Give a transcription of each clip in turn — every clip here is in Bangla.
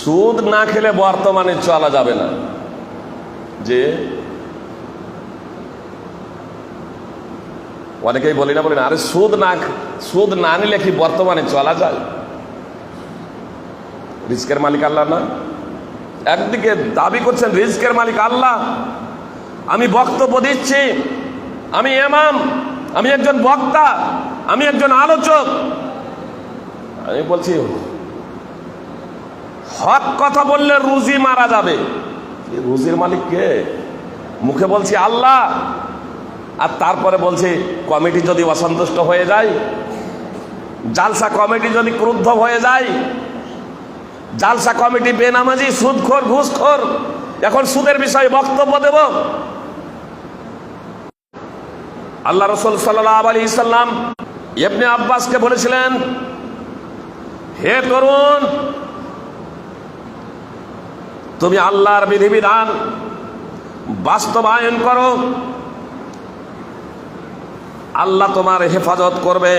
সুদ না খেলে বর্তমানে চলা যাবে না। যে অনেকেই বলি না আরে সুদ না নিলে কি বর্তমানে চলা যায়? রিস্কের মালিক আল্লাহ না? একদিকে দাবি করছেন রিস্কের মালিক আল্লাহ, আমি বক্তব্য দিচ্ছি, আমি ইমাম, আমি একজন বক্তা, আমি একজন আলোচক, আমি বলছি হক কথা বললে রুজি মারা যাবে। রুজির মালিক কে? মুখে বলছি আল্লাহ, আর তারপরে বলছি কমিটি যদি অসন্তুষ্ট হয়ে যায়, জালসা কমিটি যদি ক্রুদ্ধ হয়ে যায়, জালসা কমিটি বেনামাজি, সুদখোর, ঘুষখোর, এখন সুদের বিষয়ে বক্তব্য দেব? আল্লাহ রাসূল সাল্লাল্লাহু আলাইহি সাল্লাম ইবনে আব্বাসকে বলেছিলেন, হে তরুণ, তুমি আল্লাহর বিধিবিধান বাস্তবায়ন করো, আল্লাহ তোমার হেফাজত করবে।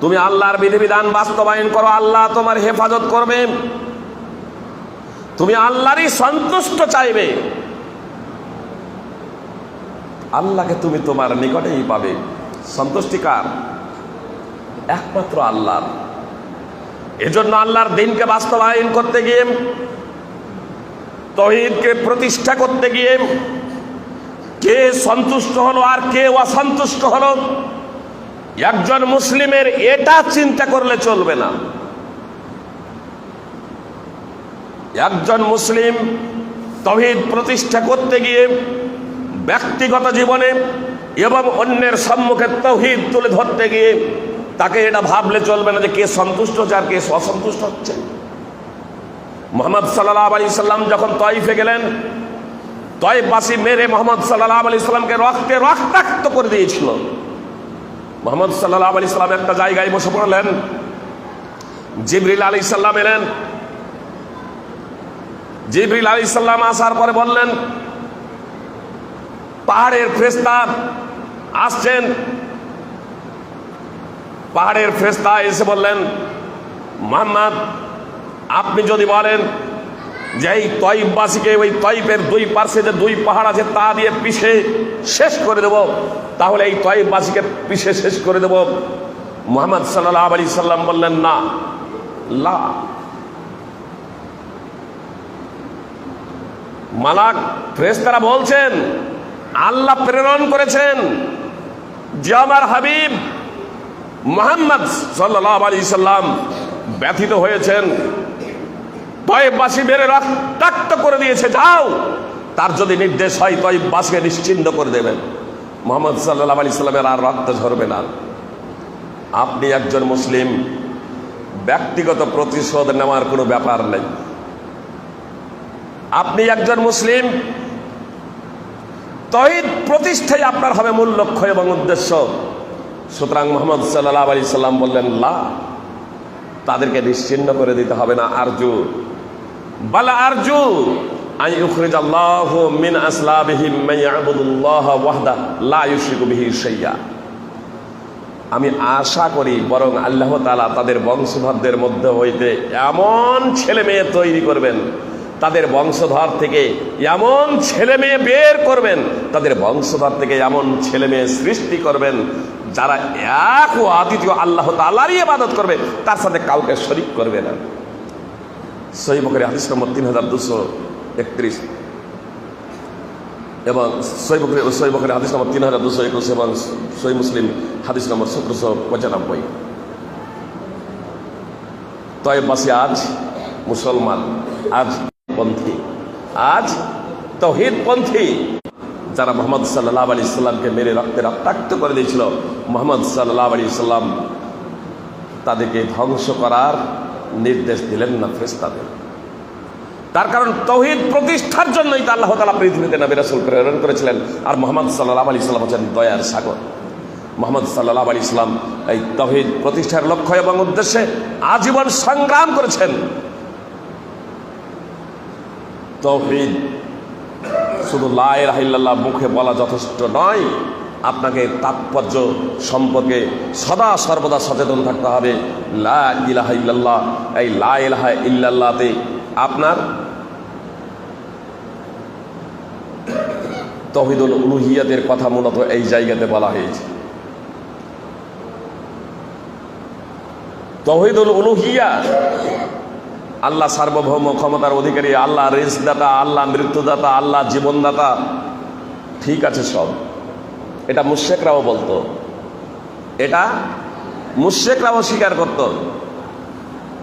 তুমি আল্লাহর বিধিবিধান বাস্তবায়ন করো, আল্লাহ তোমার হেফাজত করবে। তুমি আল্লাহরই সন্তুষ্ট চাইবে, আল্লাহকে তুমি তোমার নিকটেই পাবে। সন্তুষ্টি কার? একমাত্র আল্লাহর। এজন্য আল্লাহর দ্বীনকে বাস্তবায়ন করতে গিয়ে, তাওহীদকে প্রতিষ্ঠা করতে গিয়ে কে সন্তুষ্ট হলো আর কে অসন্তুষ্ট হলো, একজন মুসলিমের এটা চিন্তা করলে চলবে না। একজন মুসলিম তাওহীদ প্রতিষ্ঠা করতে গিয়ে ব্যক্তিগত জীবনে এবং অন্যের সম্মুখে তাওহীদ তুলে ধরতে গিয়ে তাকে এটা ভাবলে চলবে না যে কে সন্তুষ্ট হচ্ছে আর কে অসন্তুষ্ট হচ্ছে। মুহাম্মদ সাল্লাল্লাহু আলাইহি সাল্লাম যখন তায়েফে গেলেন, তায়েফবাসী মেরে মুহাম্মদ সাল্লাল্লাহু আলাইহি সাল্লামকে রক্তে রক্তাক্ত করে দিয়েছিল। মুহাম্মদ সাল্লাল্লাহু আলাইহি সাল্লাম একটা জায়গায় বসে পড়লেন, জিবরিল আলাইহিস সালাম এলেন। জিবরিল আলাইহিস সালাম আসার পরে বললেন, পাহাড়ের ফেরেশতা আসছেন। পাহাড়ের ফেরেশতা এসে বললেন, মুহাম্মদ, আপনি যদি বলেন যে এই তায়েফবাসীকে, ওই তায়েফের দুই পার্শ্বে যে দুই পাহাড় আছে তা দিয়ে পিষে শেষ করে দেব, তাহলে এই তায়েফবাসীকে পিষে শেষ করে দেব। মুহাম্মদ সাল্লাল্লাহু আলাইহি সাল্লাম বললেন, না, লা। মালাক ফেরেশতারা বলছেন, আল্লাহ প্রেরণ করেছেন যে আমার হাবিব মুহাম্মদ সাল্লাল্লাহু আলাইহি সাল্লাম ব্যথিত হয়েছেন, তায়েফবাসী মেরে রক্তাক্ত করে দিয়েছে, যাও, তার যদি নির্দেশ হয় তায়েফবাসীকে নিশ্চিহ্ন করে দেবেন, মুহাম্মদ সাল্লাল্লাহু আলাইহি সাল্লামের আর রক্ত ঝরবে না। আপনি একজন মুসলিম, ব্যক্তিগত প্রতিশোধ নেওয়ার কোনো ব্যাপার নেই। আপনি একজন মুসলিম, তাওহীদ প্রতিষ্ঠাই আপনার হবে মূল লক্ষ্য এবং উদ্দেশ্য। সুতরাং মুহাম্মদ সাল্লাল্লাহু আলাইহি সাল্লাম বললেন, লা, তাদেরকে নিশ্চিহ্ন করে দিতে হবে না। আরজু বালা আরজু আন ইউখরিজাল্লাহু মিন আসলাবিহিম মান ইয়াবুদুল্লাহ ওয়াহদা লা ইউশরিকু বিহি শাইয়্যা। আমি আশা করি বরং আল্লাহ তাআলা তাদের বংশধরদের মধ্যে হইতে এমন ছেলে মেয়ে তৈরি করবেন, তাদের বংশধর থেকে এমন ছেলে মেয়ে বের করবেন, তাদের বংশধর থেকে এমন ছেলে মেয়ে সৃষ্টি করবেন যারা এক ও অদ্বিতীয় আল্লাহ তাআলারই ইবাদত করবে, তার সাথে কাউকে শরীক করবে না। সহিহ বুখারী হাদিস নম্বর 3231 এবং সহিহ বুখারী হাদিস নম্বর 3221 এবং সহিহ মুসলিম হাদিস নম্বর 1795। তায়েফবাসী আজ মুসলমান, আজ পন্থী, আজ তাওহীদ পন্থী, যারা মুহাম্মদ সাল্লাল্লাহু আলাইহি সাল্লামকে মেরে রক্তে রক্তাক্ত করে দিয়েছিল, মুহাম্মদ সাল্লাল্লাহু আলাইহি সাল্লাম তাদেরকে ধ্বংস করার নির্দেশ দিলেন না ফেরেশতাদের। তার কারণ তাওহীদ প্রতিষ্ঠার জন্যই তো আল্লাহ তাআলা পৃথিবীতে নবী রাসূল প্রেরণ করেছিলেন। আর মুহাম্মদ সাল্লাল্লাহু আলাইহি সাল্লাম হচ্ছেন দয়ার সাগর। মুহাম্মদ সাল্লাল্লাহু আলাইহি সাল্লাম এই তাওহীদ প্রতিষ্ঠার লক্ষ্য এবং উদ্দেশ্যে আজীবন সংগ্রাম করেছেন। তাওহীদ শুধু লা ইলাহা ইল্লাল্লাহ মুখে বলা যথেষ্ট নয়, আপনাকে তাৎপর্য সম্পর্কে সদা সর্বদা সচেতন থাকতে হবে। লা ইলাহা ইল্লাল্লাহ, এই লা ইলাহা ইল্লাল্লাহতে আপনার তাওহীদুল উলুহিয়াতের কথা মূলত এই জায়গাতে বলা হয়েছে। তাওহীদুল উলুহিয়া, আল্লাহ সার্বভৌম ক্ষমতার অধিকারী, আল্লাহ রিজকদাতা, আল্লাহ মৃত্যুদাতা, আল্লাহ জীবনদাতা, ঠিক আছে সব। এটা মুশরিকরাও বলতো, এটা মুশরিকরাও স্বীকার করত।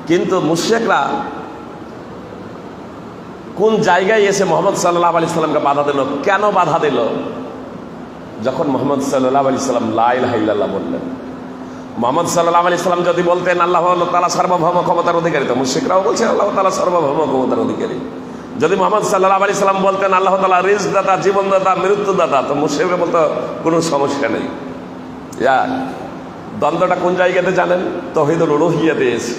কিন্তু মুশরিকরা কোন জায়গায় এসে মোহাম্মদ সাল্লাল্লাহু আলাইহি সাল্লামকে বাধা দিল? কেন বাধা দিল? যখন মোহাম্মদ সাল্লাল্লাহু আলাইহি সাল্লাম লা ইলাহা ইল্লাল্লাহ বললেন। মোহাম্মদ সাল্লাল্লাহু আলাইহি সাল্লাম যদি বলতেন আল্লাহ তাআলা সার্বভৌম ক্ষমতার অধিকারী, তো মুশরিকরাও বলছে আল্লাহ তাআলা সার্বভৌম ক্ষমতার অধিকারী। যদি মোহাম্মদ সাল্লাল্লাহু আলাইহি সাল্লাম বলতেন আল্লাহ তাআলা রিজকদাতা, জীবনদাতা, মৃত্যুদাতা, তো মুশরিকরা বলতো কোনো সমস্যা নেই। দ্বন্দ্বটা কোন জায়গাতে জানেন? তাওহীদুল উলুহিয়াতে এসে,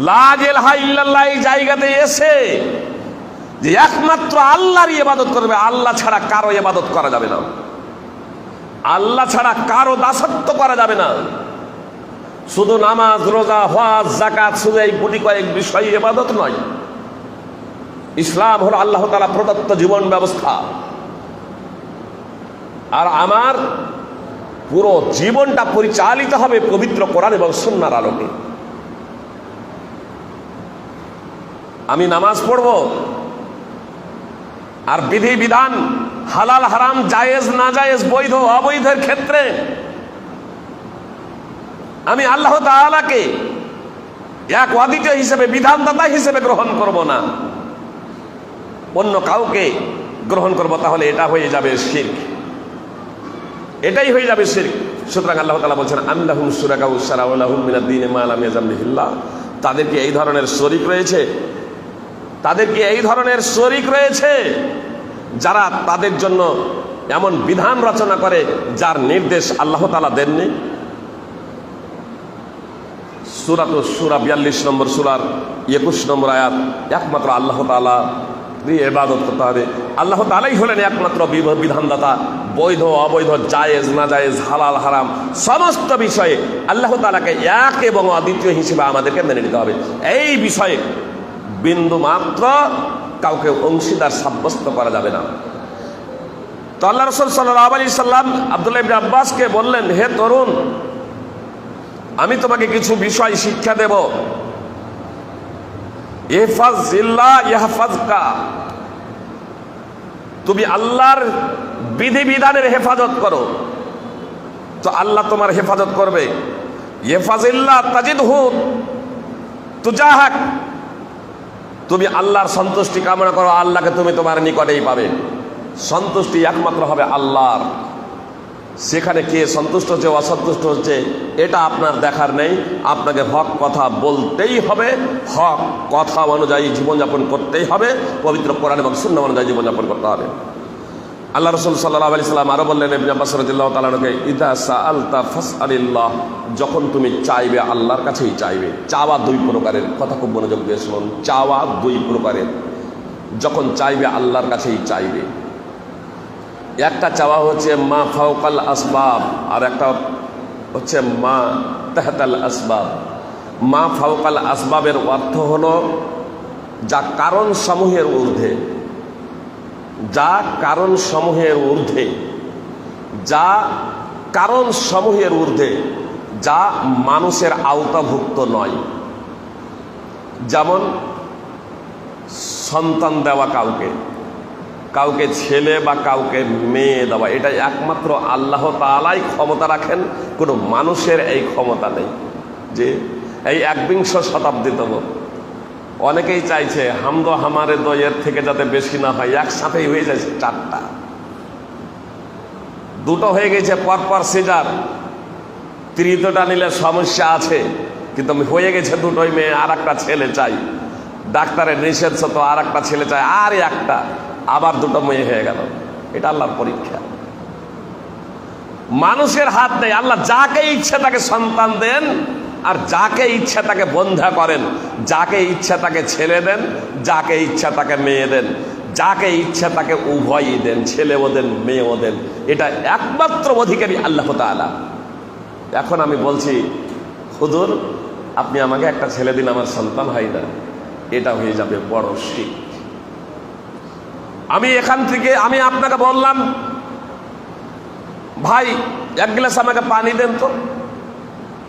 লা ইলাহা ইল্লাল্লাহ এই জায়গাতে এসে যে একমাত্র আল্লাহরই ইবাদত করবে, আল্লাহ ছাড়া কারো ইবাদত করা যাবে না, আল্লাহ ছাড়া কারো দাসত্ব করা যাবে না। শুধু নামাজ, রোজা, হজ, যাকাত, শুধু এই গুটি কয়েক বিষয় ইবাদত নয়। ইসলাম হলো আল্লাহ তাআলা প্রদত্ত জীবন ব্যবস্থা। আর আমার পুরো জীবনটা পরিচালিত হবে পবিত্র কোরআন এবং সুন্নাহর আলোকে। আমি নামাজ পড়ব, আর বিধি বিধান, হালাল হারাম, জায়েজ না জায়েজ, বৈধ অবৈধের ক্ষেত্রে আমি আল্লাহ তাআলাকে এক অদ্বিতীয় হিসেবে, বিধানদাতা হিসেবে গ্রহণ করব না, অন্য কাউকে গ্রহণ করব। তাহলে এটা হয়ে যাবে শিরক, এটাই হয়ে যাবে শিরক। সুতরাং আল্লাহ তাআলা বলছেন আম লাহুম শুরাকাউ শারাউ লাহুম মিনাদ দীনি মা লাম ইয়াযাম বিহিল্লাহ। তাদেরকে এই ধরনের শরীক রয়েছে, তাদেরকে এই ধরনের শরীক রয়েছে যারা তাদের জন্য এমন বিধান রচনা করে যার নির্দেশ আল্লাহ তাআলা দেননি। সূরা 42 নম্বর সূরার 21 নম্বর আয়াত, একমাত্র আল্লাহ তাআলা ইবাদত করতে হবে। আল্লাহ তাআলাই হলেন একমাত্র বিধানদাতা। বৈধ অবৈধ, জায়েজ না জায়েজ, হালাল হারাম সমস্ত বিষয়ে আল্লাহ তাআলাকে এক এবং অদ্বিতীয় হিসেবে আমাদেরকে মেনে নিতে হবে। এই বিষয়ে বিন্দু মাত্র কাউকে অংশীদার সাব্যস্ত করা যাবে না। তো আল্লাহ রাসূল সাল্লাল্লাহু আলাইহি সাল্লাম আব্দুল্লাহ ইবনে আব্বাসকে বললেন, হে তরুণ, আমি তোমাকে কিছু বিষয় শিক্ষা দেব। ইহফাজিল্লাহ ইয়াহফাজকা, তুমি আল্লাহর বিধি বিধানের হেফাজত করো, তো আল্লাহ তোমার হেফাজত করবে। ইহফাজিল্লাহ তাজিদহু তুজাহাক, তুমি আল্লাহর সন্তুষ্টি কামনা করো, আল্লাহকে তুমি তোমার নিকটেই পাবে। সন্তুষ্টি একমাত্র হবে আল্লাহর। সেখানে কে সন্তুষ্ট হচ্ছে অসন্তুষ্ট হচ্ছে এটা আপনার দেখার নেই। আপনাকে হক কথা বলতেই হবে, হক কথা অনুযায়ী জীবনযাপন করতেই হবে, পবিত্র কোরআন এবং সুন্নাহ অনুযায়ী জীবনযাপন করতে হবে। আল্লাহ রাসূল সাল্লাল্লাহু আলাইহি সাল্লাম আরো বললেন ইবনে আব্বাস রাদিয়াল্লাহু তাআলা আনহুকে, ইযা সাআলতা ফাসআলিল্লাহ, যখন তুমি চাইবে আল্লাহর কাছেই চাইবে। চাওয়া দুই প্রকারের, কথা খুব মনোযোগ দিয়ে শুনুন। চাওয়া দুই প্রকারের। যখন চাইবে আল্লাহর কাছেই চাইবে। একটা চাওয়া হচ্ছে মা ফাওকাল আসবাব, আর একটা হচ্ছে মা তাহতাল আসবাব। মা ফাওকাল আসবাবের অর্থ হলো যা কারণ সমূহের ঊর্ধ্বে, যা কারণ সমূহের ঊর্ধ্বে, যা কারণ সমূহের ঊর্ধ্বে, যা মানুষের আওতাভুক্ত নয়। যেমন সন্তান দেওয়া কাউকে, কাউকে ছেলে বা কাউকে মেয়ে দেওয়া, এটা একমাত্র আল্লাহ তাআলাই ক্ষমতা রাখেন, কোনো মানুষের এই ক্ষমতা নেই। যে এই 21 শতাব্দীতে অনেকেই চাইছে হামদ হামারে দয়ের থেকে যাতে বেশি না হয়, একসাথেই হয়ে যাচ্ছে 4টা, 2টো হয়ে গেছে পরপর সিজার, তৃতীয়টা নিলে সমস্যা আছে, কিন্তু হয়ে গেছে 2টোই মেয়ে, আর একটা ছেলে চাই, ডাক্তারের নিষেধ তো আর একটা ছেলে চাই, আর একটা, আবার 2টো মেয়ে হয়ে গেল। এটা আল্লাহর পরীক্ষা। মানুষের হাত নেই। আল্লাহ যাকে ইচ্ছে তাকে সন্তান দেন, আর যাকে ইচ্ছা তাকে বন্ধা করেন, যাকে ইচ্ছা তাকে ছেলে দেন, যাকে ইচ্ছা তাকে মেয়ে দেন। যাকে ইচ্ছা তাকে উভয়ই দেন, ছেলেও দেন মেয়েও দেন। এটা একমাত্র অধিকারী আল্লাহ তাআলা। এখন আমি বলছি, হুজুর আপনি আমাকে একটা ছেলে দিন, আমার সন্তান হয় না, এটা হয়ে যাবে বড় শিরক। আমি এখান থেকে আমি আপনাকে বললাম, ভাই এক গ্লাস আমাকে পানি দেন তো,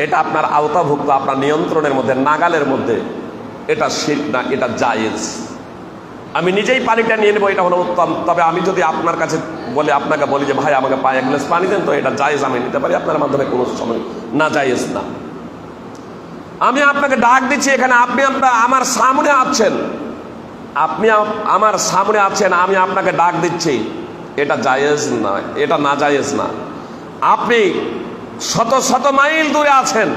এটা আপনার আওতাভুক্ত, আপনার নিয়ন্ত্রণের মধ্যে, নাগালের মধ্যে, এটা শিরক না, এটা জায়েজ। আমি নিজেই পানিটা নিয়ে নেবো, এটা হলো উত্তম। তবে আমি যদি আপনার কাছে আপনাকে বলি যে ভাই আমাকে এক গ্লাস পানি দেন, তো এটা জায়েজ, আমি নিতে পারি, আপনার মাধ্যমে কোনো সময় না জায়েজ না। আমি আপনাকে ডাক দিচ্ছি এখানে, আপনি আমার সামনে আছেন, আপনি আমার সামনে আছেন, আমি আপনাকে ডাক দিচ্ছি, এটা জায়েজ না, এটা না জায়েজ না। আপনি শত শত মাইল দূরে আছেন,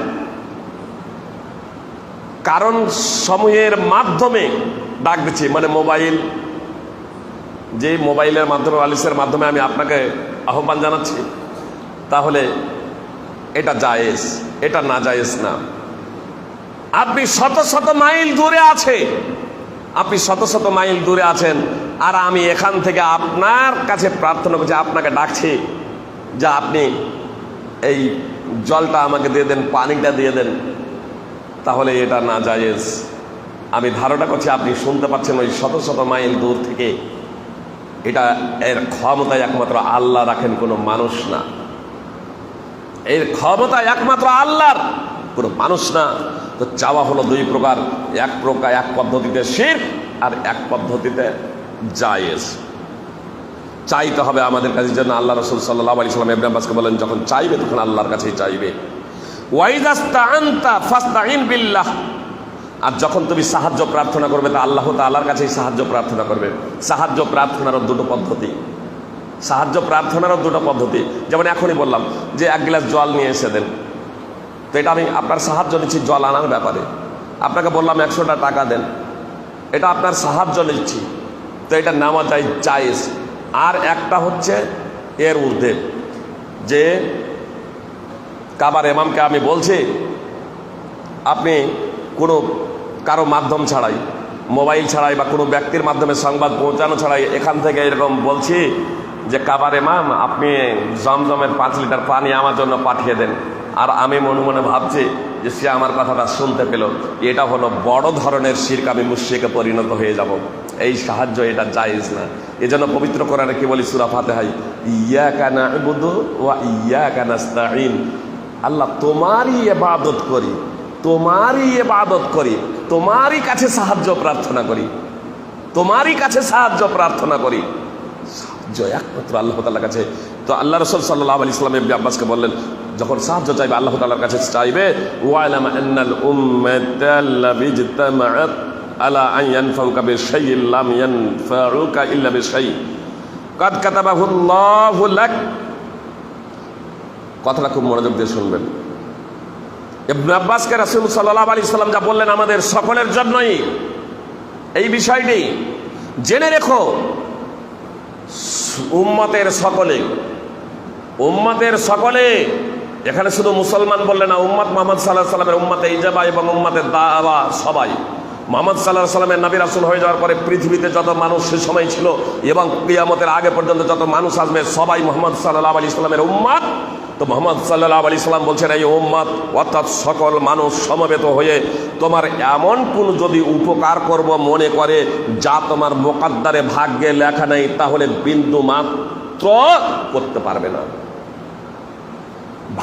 কারণ সমূহের মাধ্যমে ডাক দিচ্ছি, মানে মোবাইল, যে মোবাইলের মাধ্যমে, ওয়ালিসের মাধ্যমে আমি আপনাকে আহ্বান জানাচ্ছি, তাহলে এটা জায়েজ, এটা না জায়েজ না। আপনি শত শত মাইল দূরে আছে, আপনি শত শত মাইল দূরে আছেন, আর আমি এখান থেকে আপনার কাছে প্রার্থনা করছি, আপনাকে ডাকছি যে আপনি এই জলটা আমাকে দিয়ে দেন, পানিটা দিয়ে দেন, তাহলে এটা না জায়েজ। আমি ধারণা করছি আপনি শুনতে পাচ্ছেন ওই শত শত মাইল দূর থেকে। এটা এর ক্ষমতা একমাত্র আল্লাহ রাখেন, কোনো মানুষ না। এর ক্ষমতা একমাত্র আল্লাহর, কোনো মানুষ না। তো চাওয়া হলো দুই প্রকার, এক পদ্ধতিতে শিরক আর এক পদ্ধতিতে জায়েজ। চাইতে হবে আমাদের কাছে, জন্য আল্লাহ রাসূল সাল্লাল্লাহু আলাইহি ওয়াসাল্লাম ইবনে আব্বাসকে বলেন, যখন চাইবে তখন আল্লাহর কাছেই চাইবে। ওয়াইদাস্তাআনতা ফাস্তাইন বিল্লাহ, আর যখন তুমি সাহায্য প্রার্থনা করবে তা আল্লাহ তাআলার কাছেই সাহায্য প্রার্থনা করবে। সাহায্য প্রার্থনারও দুটো পদ্ধতি, সাহায্য প্রার্থনারও দুটো পদ্ধতি। যেমন এখনই বললাম যে এক গ্লাস জল নিয়ে এসে দেন, তো এটা আমি আপনার সাহায্য নিচ্ছি জল আনার ব্যাপারে। আপনাকে বললাম 100টা টাকা দেন, এটা আপনার সাহায্য নিচ্ছি, তো এটা নেওয়া যায় জায়েজ। আর একটা হচ্ছে এর ঊর্ধ্বে, যে কাবার ইমামকে আমি বলছি, আপনি কোনো কারো মাধ্যম ছাড়াই, মোবাইল ছাড়াই বা কোনো ব্যক্তির মাধ্যমে সংবাদ পৌঁছানো ছাড়াই এখান থেকে এরকম বলছি যে কাবার ইমাম আপনি জমজমের 5 লিটার পানি আমার জন্য পাঠিয়ে দেন। আর আমি মনে মনে ভাবছি যে সে আমার কথাটা শুনতে পেল, এটা হলো বড় ধরনের শিরক, আমি মুশরিকে পরিণত হয়ে যাব। এই সাহায্য এটা জায়েজ না। এজন্য পবিত্র কোরআনে কি বলি, সূরা ফাতিহায়, ইয়াকা না'বুদু ওয়া ইয়াকা নাস্তাঈন, আল্লাহ তোমারই ইবাদত করি, তোমারই ইবাদত করি, তোমারই কাছে সাহায্য প্রার্থনা করি, তোমারই কাছে সাহায্য প্রার্থনা করি। সাহায্য একমাত্র আল্লাহ তাআলার কাছে। তো আল্লাহ রাসূল সাল্লাল্লাহু আলাইহি ওয়াসাল্লাম ইবনে আব্বাসকে বললেন, যখন সাহায্য চাইবে আল্লাহ তাআলার কাছে চাইবে, ওয়ালাম আন্নাল উম্মাতা লাযী ইজতামাআত আলা আন ইয়ানফাউকা বিশাইইন লাম ইয়ানফাউকা ইল্লা বিশাইইন কাদ কাতাবাহু আল্লাহু লাক। কথাটা খুব মনোযোগ দিয়ে শুনবেন। ইবনে আব্বাসকে রাসূল সাল্লাল্লাহু আলাইহি ওয়াসাল্লাম যা বললেন আমাদের সকলের জন্যই এই বিষয়টি জেনে রেখো। উম্মতের সকলে, এখানে শুধু মুসলমান বললেন না, উম্মত মুহাম্মদ সাল্লাল্লাহু আলাইহি ওয়াসাল্লামের উম্মতে ইজাবা এবং উম্মতে দাওয়া, সবাই মুহাম্মদ সাল্লাল্লাহু আলাইহি ওয়াসাল্লামের নবী রাসূল হয়ে যাওয়ার পরে পৃথিবীতে যত মানুষ সে সময় ছিল এবং কিয়ামতের আগে পর্যন্ত যত মানুষ আসবে সবাই মুহাম্মদ সাল্লাল্লাহু আলাইহি ওয়াসাল্লামের উম্মত। তো মুহাম্মদ সাল্লাল্লাহু আলাইহি ওয়াসাল্লাম বলছেন, এই উম্মত অর্থাৎ সকল মানুষ সমবেত হয়ে তোমার এমন কোন যদি উপকার করব মনে করে যা তোমার মুকদ্দারে ভাগ্যে লেখা নেই, তাহলে বিন্দু মাত্র করতে পারবে না।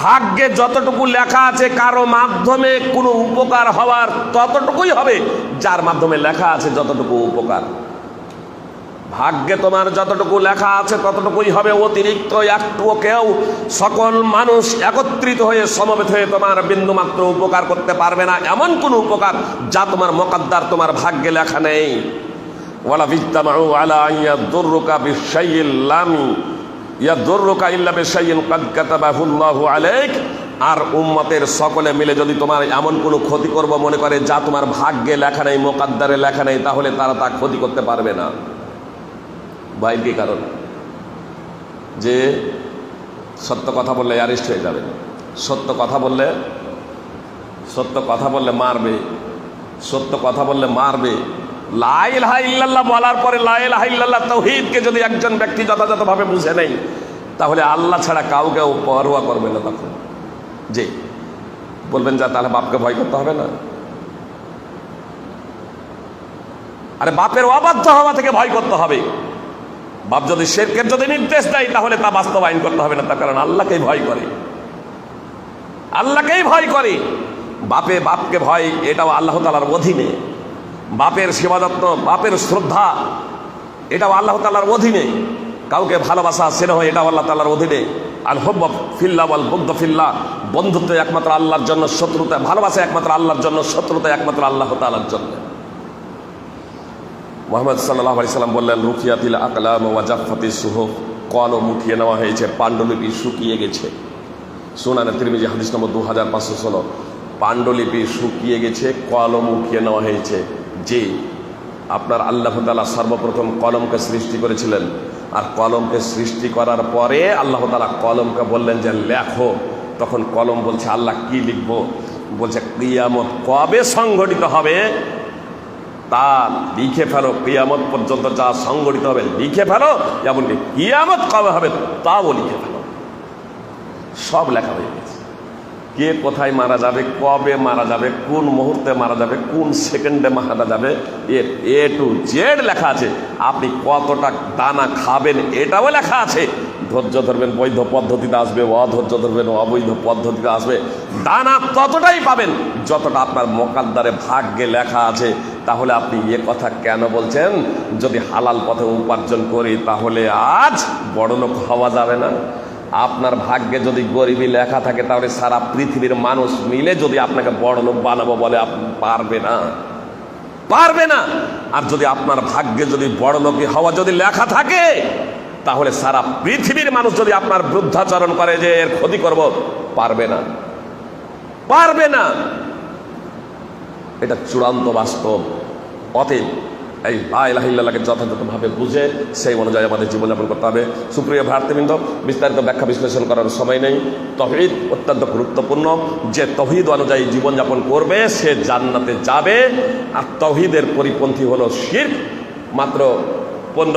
ভাগ্যে যতটুকু লেখা আছে কারো মাধ্যমে কোনো উপকার হওয়ার ততটুকুই হবে যার মাধ্যমে লেখা আছে যতটুকু উপকার। ভাগ্যে তোমার যতটুকু লেখা আছে ততটুকুই হবে, অতিরিক্ত একটুও কেউ সকল মানুষ একত্রিত হয়ে সমবেত হয়ে তোমার বিন্দুমাত্র উপকার করতে পারবে না, এমন কোন উপকার যা তোমার মুকদ্দার, তোমার ভাগ্যে লেখা নেই। ওয়ালা বিজতামাউ আলা আন ইয়াদুররুকা বিশাইইন লাম ইয়াদুররুকা ইল্লা বিশাইইন কাদ কাতাবাহু আল্লাহু আলাইক। আর উম্মতের সকলে মিলে যদি তোমার এমন কোনো ক্ষতি করব মনে করে যা তোমার ভাগ্যে লেখা নেই, মুকদ্দারে লেখা নেই, তাহলে তারা তা ক্ষতি করতে পারবে না। ভাই কি কারণ? যে সত্য কথা বললে অ্যারেস্ট হয়ে যাবে, সত্য কথা বললে মারবে, সত্য কথা বললে মারবে, লা ইলাহা ইল্লাল্লাহ বলার পরে লা ইলাহা ইল্লাল্লাহ তাওহীদকে যদি একজন ব্যক্তি যথাযথভাবে বুঝে নেয়, তাহলে আল্লাহ ছাড়া কাউকে পরোয়া করবে না। তখন যে বলবেন যা, তাহলে বাপকে ভয় করতে হবে না? আরে বাপের অবাধ্য হওয়া থেকে ভয় করতে হবে। বাপ যদি শিরকের যদি নির্দেশ দেয়, তাহলে তা বাস্তবায়ন করতে হবে না, তার কারণ আল্লাহকেই ভয় করে, আল্লাহকেই ভয় করে। বাপকে ভয়, এটাও আল্লাহ তাআলার অধীনে। বাপের সেবা যত্ন, বাপের শ্রদ্ধা, এটাও আল্লাহ তাআলার অধীনে। কাউকে ভালোবাসা, স্নেহ, এটাও আল্লাহ তাআলার অধীনে। আল হুব্বু ফিল্লাহ ওয়াল বুগদু ফিল্লাহ, বন্ধুত্ব একমাত্র আল্লাহর জন্য, শত্রুতা, ভালোবাসা একমাত্র আল্লাহর জন্য, শত্রুতা একমাত্র আল্লাহ তাআলার জন্য। মুহাম্মদ সাল্লাল্লাহু আলাইহি সাল্লাম বললেন, রুফিয়াতিল আকলাম ওয়া জাফফাতিস সুহুফ, কলম উঠিয়ে নেওয়া হয়েছে, পাণ্ডুলিপি শুকিয়ে গেছে। সুনানে তিরমিজি হাদিস নম্বর 2516। পাণ্ডুলিপি শুকিয়ে গেছে, কলম উঠিয়ে নেওয়া হয়েছে। যে আপনার আল্লাহ তাআলা সর্বপ্রথম কলমকে সৃষ্টি করেছিলেন, আর কলমকে সৃষ্টি করার পরে আল্লাহ তাআলা কলমকে বললেন যে লেখো। তখন কলম বলছে, আল্লাহ কি লিখবো? বলছে কিয়ামত কবে সংঘটিত হবে তা লিখে ফেলো, কিয়ামত পর্যন্ত যা সংঘটিত হবে লিখে ফেলো, এমনকি কিয়ামত কবে হবে তাও লিখে ফেলো। সব লেখা হয়ে গেছে। কে কোথায় মারা যাবে, কবে মারা যাবে, কোন মুহূর্তে মারা যাবে, কোন সেকেন্ডে মারা যাবে, এর এ টু জেড লেখা আছে। আপনি কতটা দানা খাবেন এটাও লেখা আছে। ধৈর্য ধরবেন বৈধ পদ্ধতিতে আসবে, অধৈর্য ধরবেন অবৈধ পদ্ধতিতে আসবে। দানা ততটাই পাবেন যতটা আপনার মোকাদ্দারে ভাগ্যে লেখা আছে। তাহলে আপনি এ কথা কেন বলছেন? যদি হালাল পথে উপার্জন করি তাহলে আজ বড়লোক হওয়া যাবে না? আপনার ভাগ্যে যদি গরিবী লেখা থাকে, তাহলে সারা পৃথিবীর মানুষ মিলে যদি আপনাকে বড়লোক বানাবো বলে, আপনি পারবে না, পারবে না। আর যদি আপনার ভাগ্যে যদি বড়লোকী হওয়া যদি লেখা থাকে, তাহলে সারা পৃথিবীর মানুষ যদি আপনার বৃদ্ধাচরণ করে যে এর ক্ষতি করব, পারবে না, পারবে না। এটা চূড়ান্ত বাস্তব। অতএব এই লা ইলাহা ইল্লাল্লাহকে যথাযথভাবে বুঝে সেই অনুযায়ী আমাদের জীবনযাপন করতে হবে। সুপ্রিয় ভারতীবৃন্দ, বিস্তারিত ব্যাখ্যা বিশ্লেষণ করার সময় নেই। তৌহিদ অত্যন্ত গুরুত্বপূর্ণ। যে তৌহিদ অনুযায়ী জীবনযাপন করবে সে জান্নাতে যাবে। আর তৌহিদের পরিপন্থী হলো শিরক। মাত্র 15